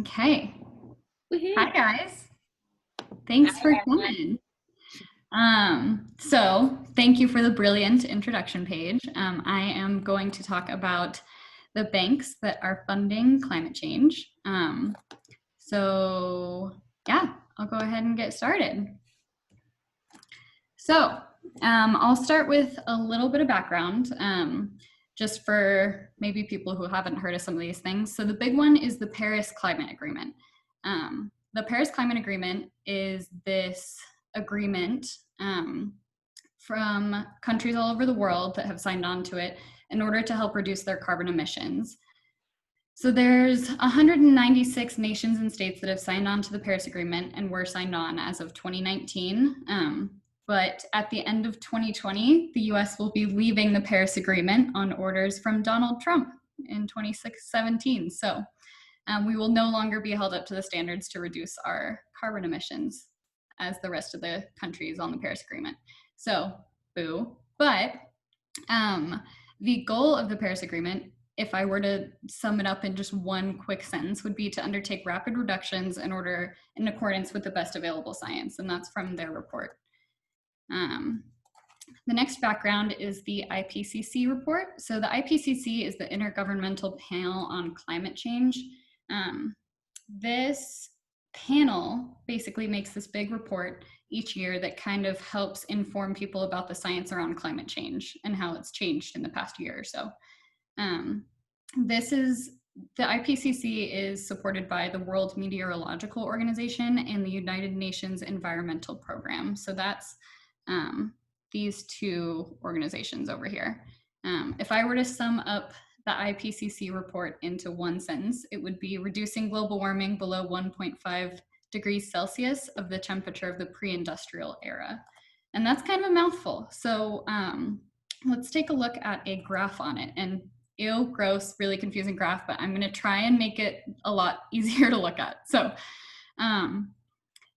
Okay. Woohoo. Hi, guys. Thanks for coming. So thank you for the brilliant introduction page. I am going to talk about the banks that are funding climate change. So yeah, I'll go ahead and get started. So I'll start with a little bit of background, just for maybe people who haven't heard of some of these things. So the big one is the Paris Climate Agreement. The Paris Climate Agreement is this agreement from countries all over the world that have signed on to it in order to help reduce their carbon emissions. So there's 196 nations and states that have signed on to the Paris Agreement and were signed on as of 2019. But at the end of 2020, the US will be leaving the Paris Agreement on orders from Donald Trump in 2017. So we will no longer be held up to the standards to reduce our carbon emissions as the rest of the countries on the Paris Agreement. So, boo. But the goal of the Paris Agreement, if I were to sum it up in just one quick sentence, would be to undertake rapid reductions in accordance with the best available science, and that's from their report. The next background is the IPCC report. So the IPCC is the Intergovernmental Panel on Climate Change. This panel basically makes this big report each year that kind of helps inform people about the science around climate change and how it's changed in the past year or so. The IPCC is supported by the World Meteorological Organization and the United Nations Environmental Program. So that's these two organizations over here. If I were to sum up the IPCC report into one sentence, it would be reducing global warming below 1.5 degrees Celsius of the temperature of the pre-industrial era. And that's kind of a mouthful. So let's take a look at a graph on it. And ew, gross, really confusing graph, but I'm gonna try and make it a lot easier to look at. So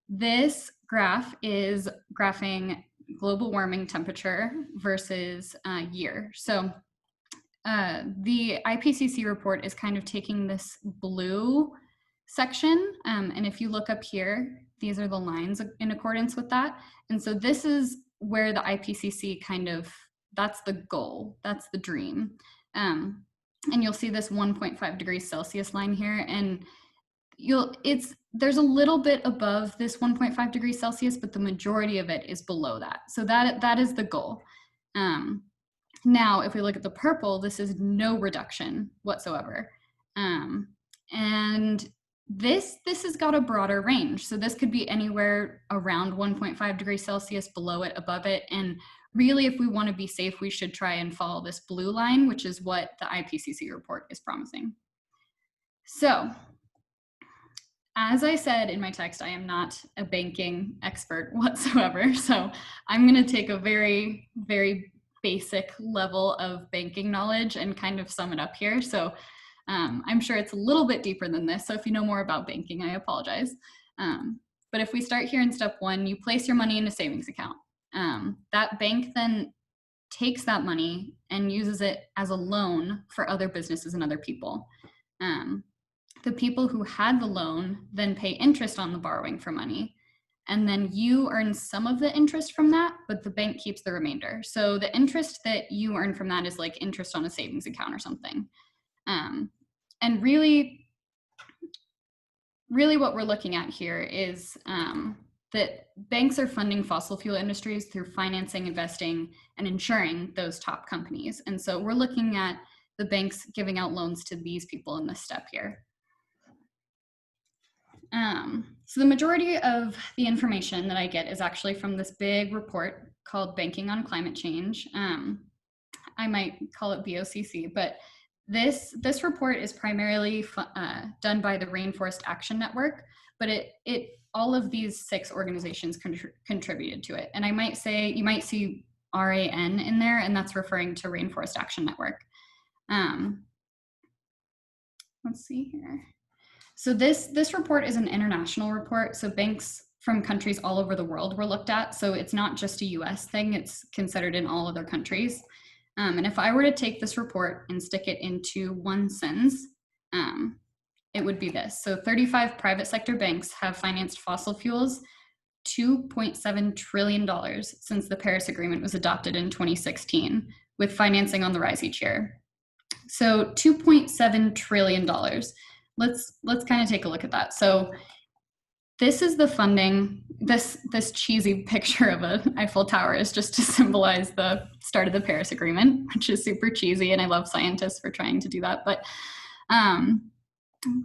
this graph is graphing global warming temperature versus year. So the IPCC report is kind of taking this blue section, and if you look up here, these are the lines in accordance with that. And so this is where the IPCC that's the goal, that's the dream. And you'll see this 1.5 degrees Celsius line here, and there's a little bit above this 1.5 degrees Celsius, but the majority of it is below that. So that is the goal. Now, if we look at the purple, this is no reduction whatsoever. And this has got a broader range. So this could be anywhere around 1.5 degrees Celsius, below it, above it. And really, if we want to be safe, we should try and follow this blue line, which is what the IPCC report is promising. So, as I said in my text, I am not a banking expert whatsoever. So I'm going to take a very, very basic level of banking knowledge and kind of sum it up here. So I'm sure it's a little bit deeper than this. So if you know more about banking, I apologize. But if we start here in step one, you place your money in a savings account. That bank then takes that money and uses it as a loan for other businesses and other people. The people who had the loan then pay interest on the borrowing for money, and then you earn some of the interest from that, but the bank keeps the remainder. So the interest that you earn from that is like interest on a savings account or something. And really what we're looking at here is that banks are funding fossil fuel industries through financing, investing, and insuring those top companies. And so we're looking at the banks giving out loans to these people in this step here. So the majority of the information that I get is actually from this big report called Banking on Climate Change. I might call it BOCC, but this report is primarily done by the Rainforest Action Network, but all of these 6 organizations contributed to it. And you might see RAN in there, and that's referring to Rainforest Action Network. Let's see here. So this report is an international report. So banks from countries all over the world were looked at. So it's not just a US thing, it's considered in all other countries. And if I were to take this report and stick it into one sentence, it would be this. So 35 private sector banks have financed fossil fuels $2.7 trillion since the Paris Agreement was adopted in 2016, with financing on the rise each year. So $2.7 trillion. Let's kind of take a look at that. So this is the funding. This cheesy picture of an Eiffel Tower is just to symbolize the start of the Paris Agreement, which is super cheesy, and I love scientists for trying to do that. But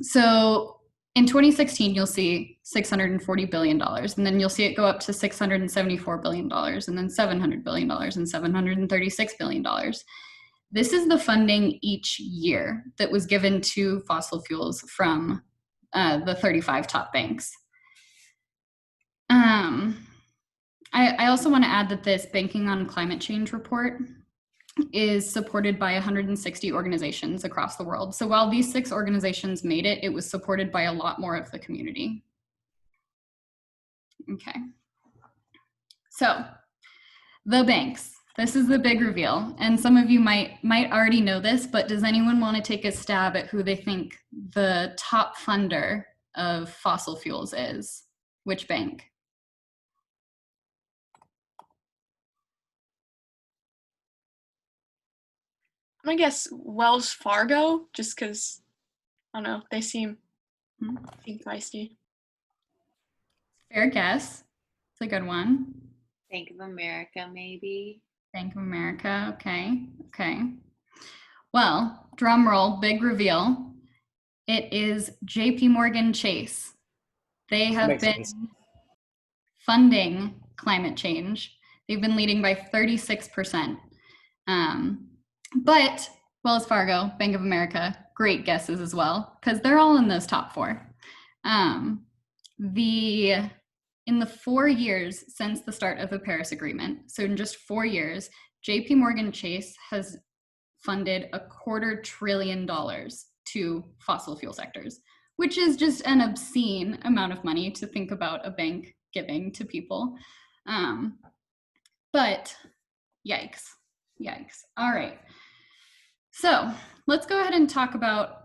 so in 2016, you'll see $640 billion, and then you'll see it go up to $674 billion, and then $700 billion, and $736 billion. This is the funding each year that was given to fossil fuels from the 35 top banks. I also want to add that this Banking on Climate Change report is supported by 160 organizations across the world. So while these 6 organizations made it, it was supported by a lot more of the community. Okay. So the banks. This is the big reveal. And some of you might already know this, but does anyone want to take a stab at who they think the top funder of fossil fuels is? Which bank? I'm gonna guess Wells Fargo, just because, I don't know, they seem feisty. Fair guess. It's a good one. Bank of America, maybe. Bank of America, okay. Well, drum roll, big reveal. It is JP Morgan Chase. They have been funding climate change. They've been leading by 36%. But Wells Fargo, Bank of America, great guesses as well, because they're all in those top 4. In the 4 years since the start of the Paris Agreement, so in just 4 years, JP Morgan Chase has funded $250 billion to fossil fuel sectors, which is just an obscene amount of money to think about a bank giving to people. But yikes. All right. So let's go ahead and talk about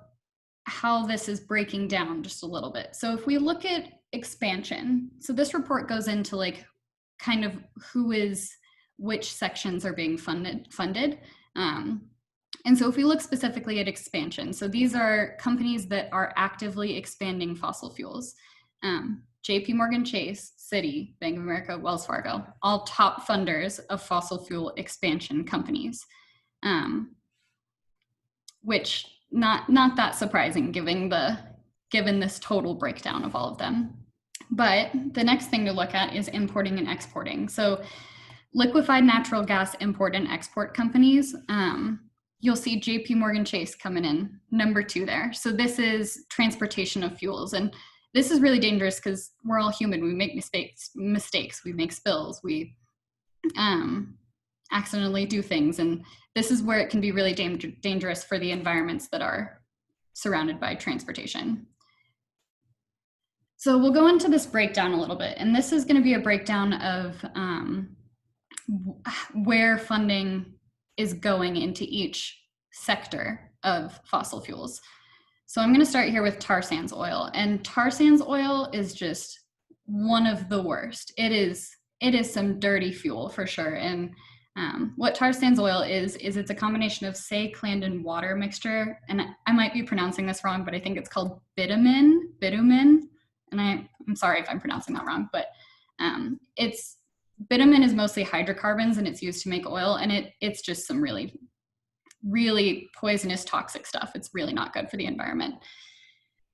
how this is breaking down just a little bit. So if we look at expansion, so this report goes into like kind of which sections are being funded. And so if we look specifically at expansion, so these are companies that are actively expanding fossil fuels. JP Morgan Chase, Citi, Bank of America, Wells Fargo, all top funders of fossil fuel expansion companies. Which not that surprising given this total breakdown of all of them. But the next thing to look at is importing and exporting. So liquefied natural gas import and export companies, you'll see JP Morgan Chase coming in number 2 there. So this is transportation of fuels. And this is really dangerous because we're all human. We make mistakes, we make spills, we accidentally do things. And this is where it can be really dangerous for the environments that are surrounded by transportation. So we'll go into this breakdown a little bit. And this is going to be a breakdown of where funding is going into each sector of fossil fuels. So I'm going to start here with tar sands oil. And tar sands oil is just one of the worst. It is some dirty fuel for sure. And what tar sands oil is it's a combination of say, land, and water mixture. And I might be pronouncing this wrong, but I think it's called bitumen. And I'm sorry if I'm pronouncing that wrong, but bitumen is mostly hydrocarbons and it's used to make oil. And it's just some really, really poisonous, toxic stuff. It's really not good for the environment.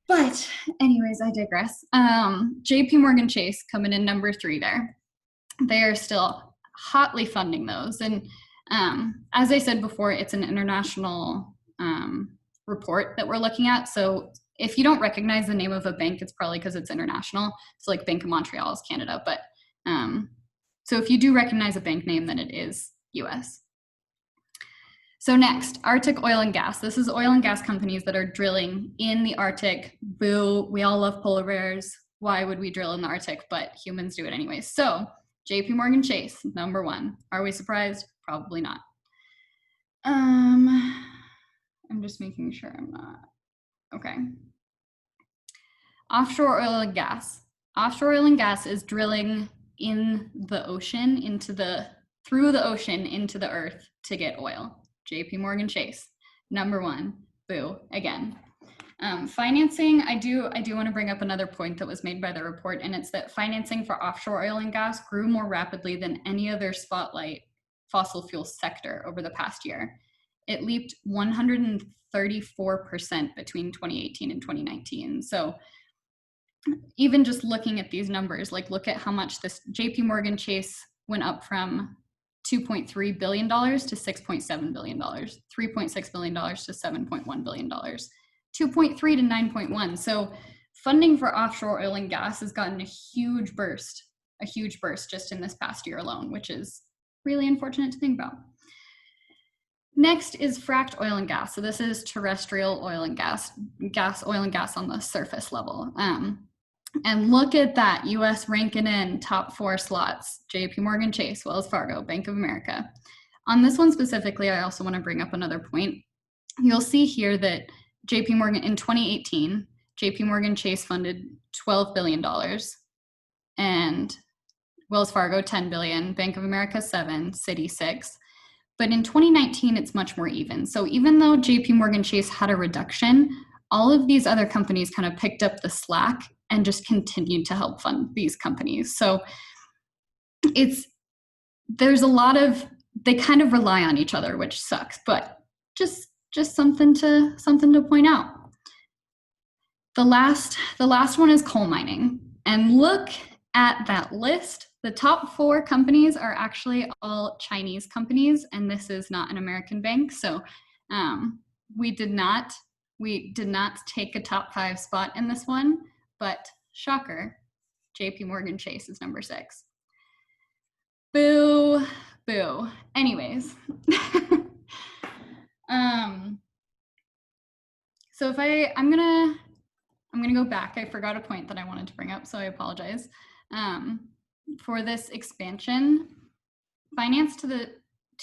But anyways, I digress. JP Morgan Chase coming in number 3 there. They are still hotly funding those. And as I said before, it's an international report that we're looking at. So if you don't recognize the name of a bank, it's probably because it's international. So like Bank of Montreal is Canada. But so if you do recognize a bank name, then it is US. So next, Arctic oil and gas. This is oil and gas companies that are drilling in the Arctic. Boo, we all love polar bears. Why would we drill in the Arctic? But humans do it anyways. So JP Morgan Chase, number 1. Are we surprised? Probably not. I'm just making sure I'm not. Okay. Offshore oil and gas. Offshore oil and gas is drilling in the ocean, through the ocean into the earth to get oil. JP Morgan Chase, number one. Boo, again. Financing, I do want to bring up another point that was made by the report, and it's that financing for offshore oil and gas grew more rapidly than any other spotlight fossil fuel sector over the past year. It leaped 134% between 2018 and 2019. So even just looking at these numbers, like look at how much this JP Morgan Chase went up from $2.3 billion to $6.7 billion, $3.6 billion to $7.1 billion, 2.3 to 9.1. So funding for offshore oil and gas has gotten a huge burst just in this past year alone, which is really unfortunate to think about. Next is fracked oil and gas. So this is terrestrial oil and gas, oil and gas on the surface level. And look at that, US ranking in top 4 slots, JP Morgan Chase, Wells Fargo, Bank of America. On this one specifically, I also want to bring up another point. You'll see here that JP Morgan, in 2018, JP Morgan Chase funded $12 billion, and Wells Fargo, $10 billion, Bank of America, $7 billion, Citi, $6 billion. But in 2019, it's much more even. So even though JP Morgan Chase had a reduction, all of these other companies kind of picked up the slack and just continued to help fund these companies. So there's a lot of, they kind of rely on each other, which sucks, but just something to point out. The last one is coal mining. And look at that list. The top 4 companies are actually all Chinese companies, and this is not an American bank. So we did not take a top 5 spot in this one, but shocker, JP Morgan Chase is number 6. Boo, boo. Anyways. So if I'm gonna go back. I forgot a point that I wanted to bring up, so I apologize. For this expansion, finance to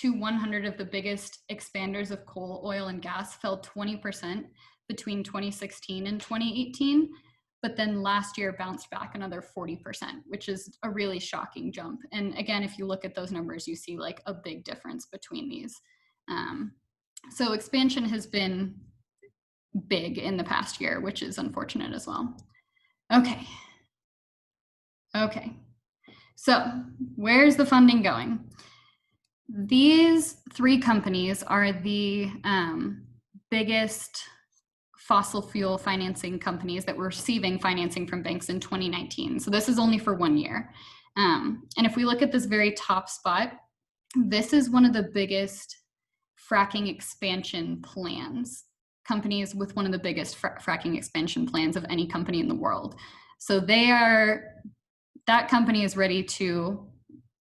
100 of the biggest expanders of coal, oil, and gas fell 20% between 2016 and 2018, but then last year bounced back another 40%, which is a really shocking jump. And again, if you look at those numbers, you see like a big difference between these. So expansion has been big in the past year, which is unfortunate as well. Okay. So where's the funding going? These 3 companies are the biggest fossil fuel financing companies that were receiving financing from banks in 2019. So this is only for 1 year. And if we look at this very top spot, this is one of the biggest fracking expansion plans, companies with one of the biggest fracking expansion plans of any company in the world. So that company is ready to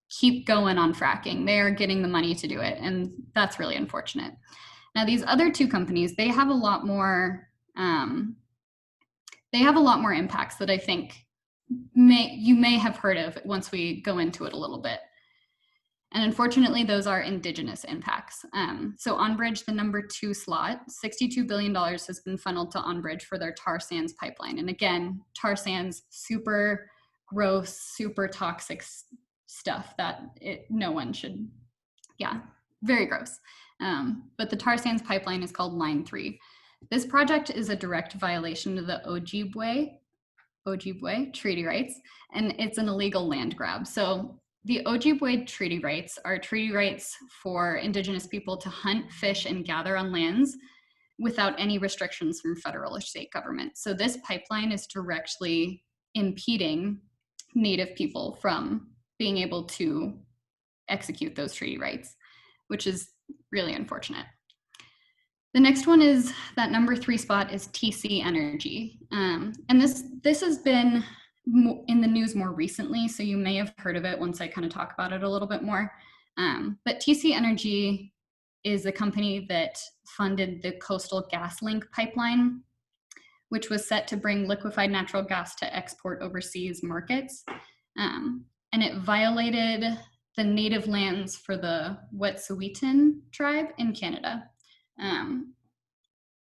keep going on fracking. They are getting the money to do it, and that's really unfortunate. Now, these other 2 companies, they have a lot more impacts that I think you may have heard of once we go into it a little bit. And unfortunately, those are indigenous impacts. So Enbridge, the number 2 slot, $62 billion has been funneled to Enbridge for their tar sands pipeline. And again, tar sands, super gross, super toxic stuff that no one should, very gross. But the tar sands pipeline is called Line 3. This project is a direct violation of the Ojibwe treaty rights, and it's an illegal land grab. So the Ojibwe treaty rights are treaty rights for Indigenous people to hunt, fish, and gather on lands without any restrictions from federal or state government. So this pipeline is directly impeding Native people from being able to execute those treaty rights, which is really unfortunate. The next one is that number 3 spot is TC Energy. And this has been in the news more recently, so you may have heard of it once I kind of talk about it a little bit more. But TC Energy is a company that funded the Coastal GasLink pipeline, which was set to bring liquefied natural gas to export overseas markets. And it violated the native lands for the Wet'suwet'en tribe in Canada.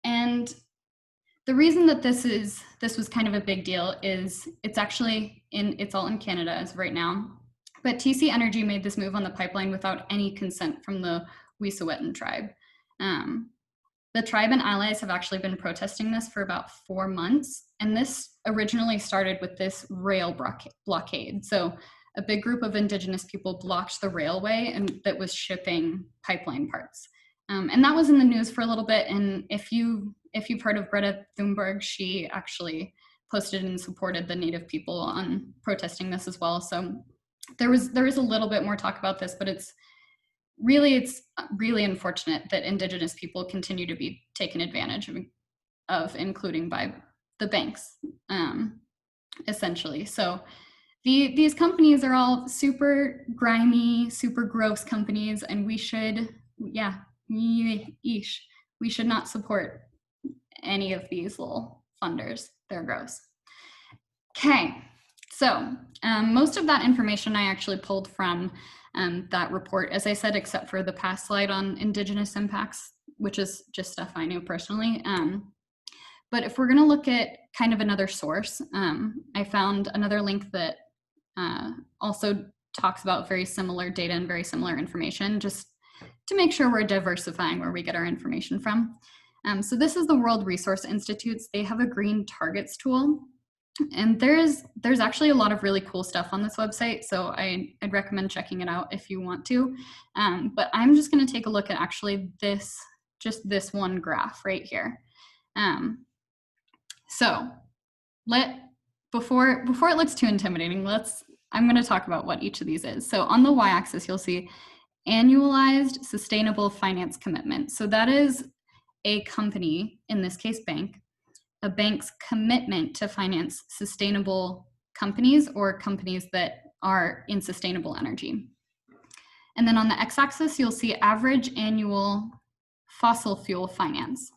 And the reason that this was kind of a big deal is it's all in Canada as of right now. But TC Energy made this move on the pipeline without any consent from the Wet'suwet'en tribe. The tribe and allies have actually been protesting this for about 4 months, and this originally started with this rail blockade. So a big group of Indigenous people blocked the railway and that was shipping pipeline parts. And that was in the news for a little bit. And if you've heard of Greta Thunberg, she actually posted and supported the Native people on protesting this as well. So there is a little bit more talk about this, but it's really unfortunate that Indigenous people continue to be taken advantage of, including by the banks, essentially. So these companies are all super grimy, super gross companies, and we should not support any of these little funders. They're gross. Okay, so most of that information I actually pulled from that report, as I said, except for the past slide on Indigenous impacts, which is just stuff I knew personally. But if we're going to look at kind of another source, I found another link that also talks about very similar data and very similar information, just to make sure we're diversifying where we get our information from. So this is the World Resource Institutes. They have a green targets tool. And there's actually a lot of really cool stuff on this website, so I'd recommend checking it out if you want to. But I'm just going to take a look at actually this one graph right here. So before it looks too intimidating, I'm going to talk about what each of these is. So on the y-axis, you'll see annualized sustainable finance commitment. So that is a company, in this case a bank's commitment to finance sustainable companies or companies that are in sustainable energy. And then on the x-axis, you'll see average annual fossil fuel finance.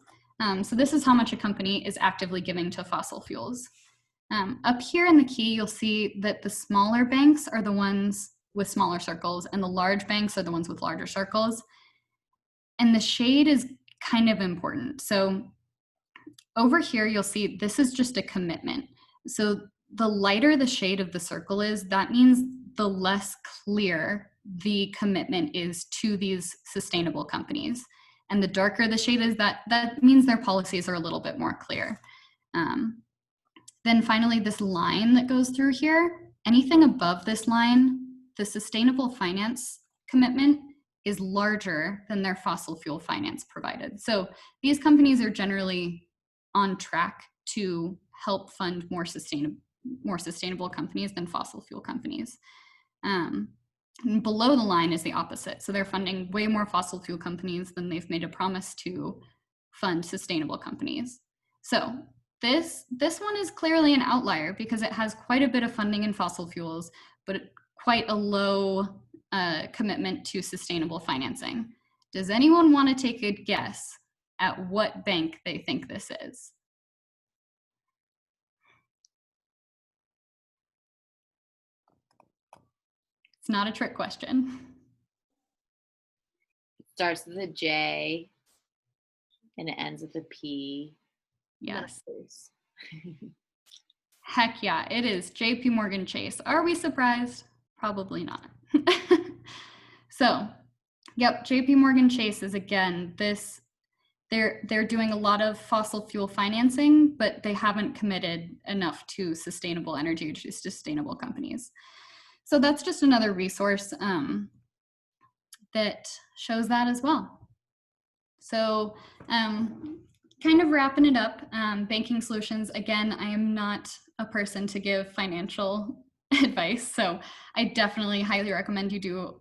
So this is how much a company is actively giving to fossil fuels. Up here in the key, you'll see that the smaller banks are the ones with smaller circles and the large banks are the ones with larger circles. And the shade is kind of important. So over here, you'll see this is just a commitment. So the lighter the shade of the circle is, that means the less clear the commitment is to these sustainable companies. And the darker the shade is, that means their policies are a little bit more clear. Then finally, this line that goes through here, anything above this line, the sustainable finance commitment is larger than their fossil fuel finance provided. So these companies are generally on track to help fund more sustainable companies than fossil fuel companies. Below the line is the opposite. So they're funding way more fossil fuel companies than they've made a promise to fund sustainable companies. So this one is clearly an outlier because it has quite a bit of funding in fossil fuels, but quite a low commitment to sustainable financing. Does anyone want to take a guess at what bank they think this is? It's not a trick question. It starts with a J and it ends with a P. Yes. Heck yeah, it is JP Morgan Chase. Are we surprised? Probably not. So, yep, JP Morgan Chase is, again, they're doing a lot of fossil fuel financing, but they haven't committed enough to sustainable energy, to sustainable companies. So that's just another resource that shows that as well. So kind of wrapping it up, banking solutions, again, I am not a person to give financial advice, so I definitely highly recommend you do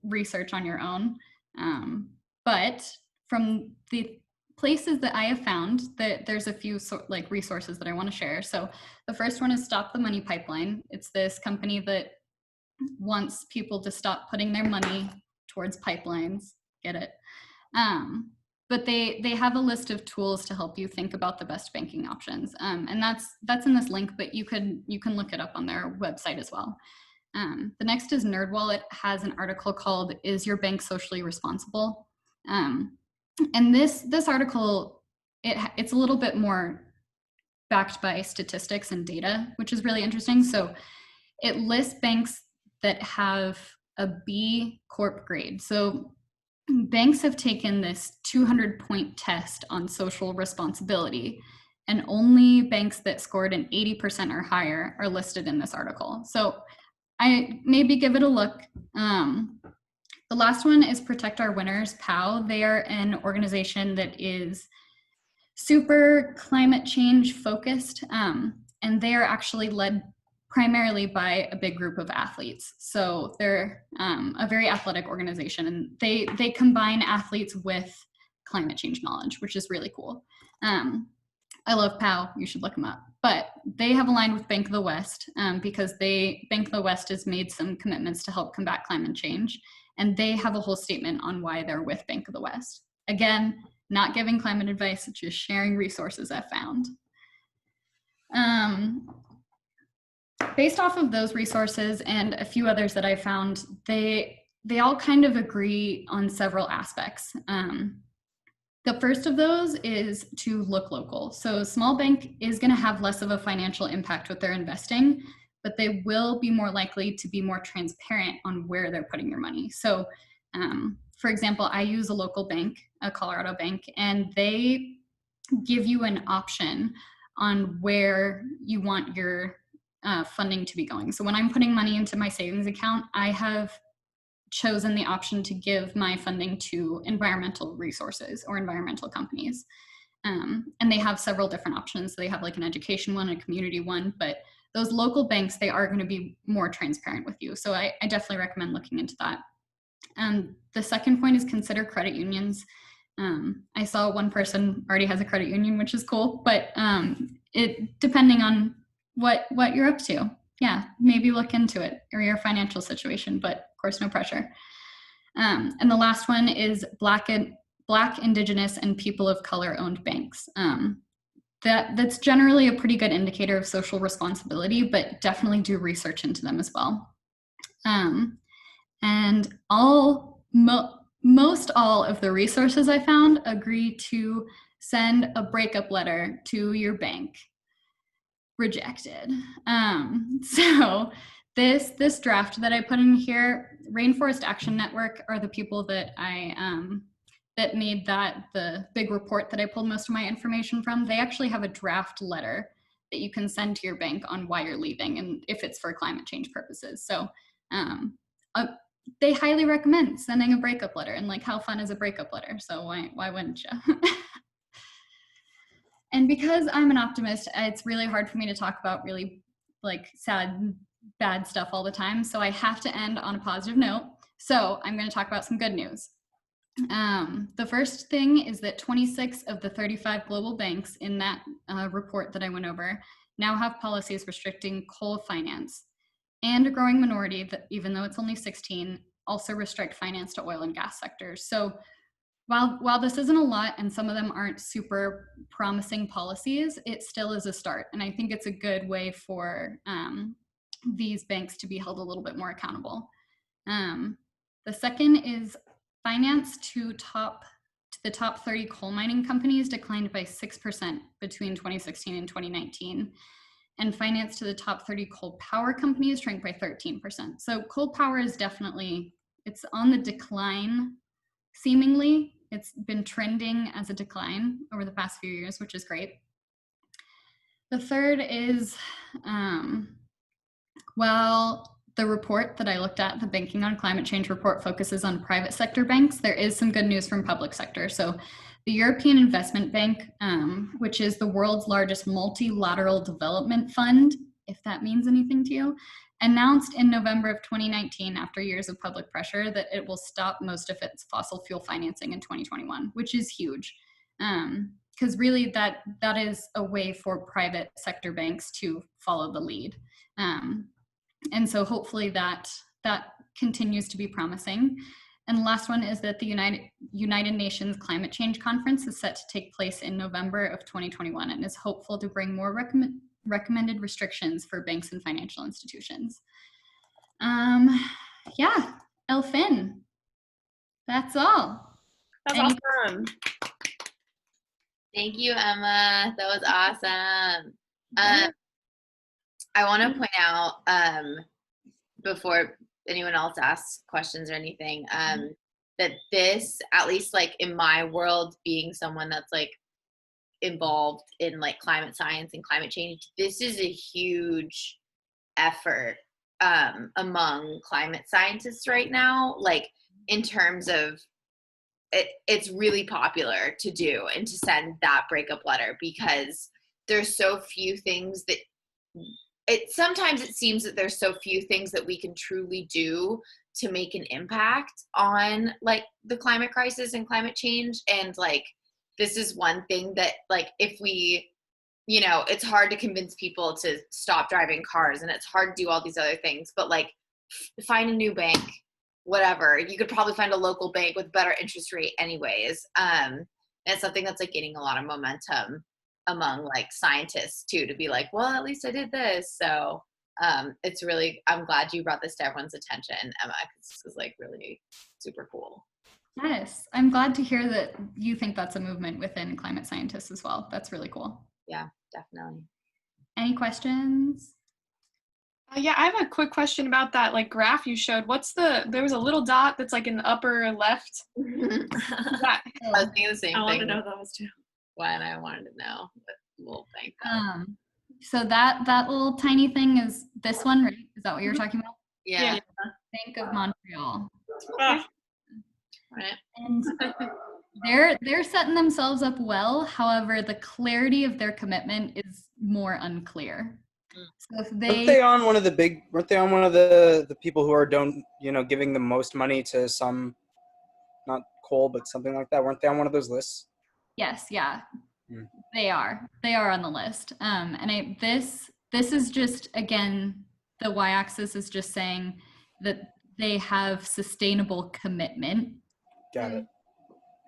research on your own. But from the places that I have found, that there's a few resources that I want to share. So the first one is Stop the Money Pipeline. It's this company that wants people to stop putting their money towards pipelines. Get it? But they have a list of tools to help you think about the best banking options, and that's in this link. But you can look it up on their website as well. The next is NerdWallet has an article called "Is Your Bank Socially Responsible?" And this article it's a little bit more backed by statistics and data, which is really interesting. So it lists banks that have a B Corp grade. So banks have taken this 200-point test on social responsibility, and only banks that scored an 80% or higher are listed in this article. So I maybe give it a look. The last one is Protect Our Winners, POW. They are an organization that is super climate change focused, and they are actually led primarily by a big group of athletes. So they're a very athletic organization, and they combine athletes with climate change knowledge, which is really cool. I love POW, you should look them up. But they have aligned with Bank of the West because Bank of the West has made some commitments to help combat climate change. And they have a whole statement on why they're with Bank of the West. Again, not giving climate advice, just sharing resources I've found. Based off of those resources and a few others that I found, they all kind of agree on several aspects. The first of those is to look local. So a small bank is going to have less of a financial impact with their investing, but they will be more likely to be more transparent on where they're putting your money. So for example, I use a local bank, a Colorado bank, and they give you an option on where you want your funding to be going. So when I'm putting money into my savings account, I have chosen the option to give my funding to environmental resources or environmental companies. And they have several different options. They have like an education one, a community one, but those local banks, they are going to be more transparent with you. So I definitely recommend looking into that. The second point is consider credit unions. I saw one person already has a credit union, which is cool, but it depending on what you're up to. Yeah, maybe look into it or your financial situation, but of course, no pressure. And the last one is Black, Indigenous, and people of color owned banks. That's generally a pretty good indicator of social responsibility, but definitely do research into them as well. And most all of the resources I found agree to send a breakup letter to your bank. Rejected. So this draft that I put in here, Rainforest Action Network are the people that that made the big report that I pulled most of my information from. They actually have a draft letter that you can send to your bank on why you're leaving and if it's for climate change purposes. So they highly recommend sending a breakup letter, and like, how fun is a breakup letter? So why wouldn't you? And because I'm an optimist, it's really hard for me to talk about really like sad, bad stuff all the time. So I have to end on a positive note. So I'm going to talk about some good news. The first thing is that 26 of the 35 global banks in that report that I went over now have policies restricting coal finance, and a growing minority, that even though it's only 16, also restrict finance to oil and gas sectors. So while this isn't a lot and some of them aren't super promising policies, it still is a start. And I think it's a good way for these banks to be held a little bit more accountable. The second is finance to the top 30 coal mining companies declined by 6% between 2016 and 2019. And finance to the top 30 coal power companies shrank by 13%. So coal power is definitely, it's on the decline. Seemingly, it's been trending as a decline over the past few years, which is great. The third is, well, the report that I looked at, the Banking on Climate Change report, focuses on private sector banks. There is some good news from public sector. So the European Investment Bank, which is the world's largest multilateral development fund, if that means anything to you, announced in November of 2019, after years of public pressure, that it will stop most of its fossil fuel financing in 2021, which is huge. Because really that is a way for private sector banks to follow the lead. And so hopefully that continues to be promising. And the last one is that the United Nations Climate Change Conference is set to take place in November of 2021 and is hopeful to bring more recommended restrictions for banks and financial institutions. Yeah, Elfin, that's all. That's awesome. Thank you, Emma. That was awesome. I want to point out before anyone else asks questions or anything, that this, at least like in my world, being someone that's like involved in like climate science and climate change, this is a huge effort among climate scientists right now, like in terms of it's really popular to do and to send that breakup letter, because there's so few things that sometimes it seems that there's so few things that we can truly do to make an impact on like the climate crisis and climate change. And like, this is one thing that like, if we, you know, it's hard to convince people to stop driving cars, and it's hard to do all these other things, but like find a new bank, whatever. You could probably find a local bank with better interest rate anyways. And it's something that's like gaining a lot of momentum among like scientists too, to be like, well, at least I did this. So it's really, I'm glad you brought this to everyone's attention, Emma, because this is like really super cool. Yes, I'm glad to hear that you think that's a movement within climate scientists as well. That's really cool. Yeah, definitely. Any questions? Yeah, I have a quick question about that like graph you showed. There was a little dot that's like in the upper left. I was thinking the same thing. I wanted to know those too. When I wanted to know, but we'll thank them. So that little tiny thing is this one, right? Is that what you're talking about? Yeah. Bank of Montreal. Okay. Right. And they're setting themselves up well. However, the clarity of their commitment is more unclear. So if weren't they on one of the people who are giving the most money to some, not coal, but something like that? Weren't they on one of those lists? Yes, yeah. They are on the list. And this is just, again, the y-axis is just saying that they have sustainable commitment. Got it.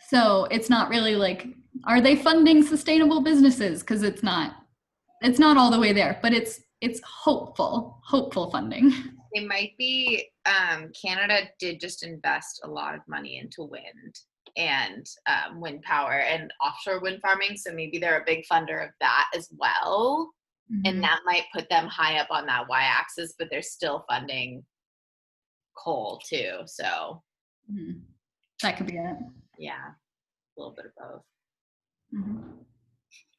So it's not really like, are they funding sustainable businesses? Because it's not all the way there, but it's hopeful funding. It might be, Canada did just invest a lot of money into wind and wind power and offshore wind farming. So maybe they're a big funder of that as well. Mm-hmm. And that might put them high up on that y-axis, but they're still funding coal too. So that could be it. Yeah, a little bit of both. Mm-hmm.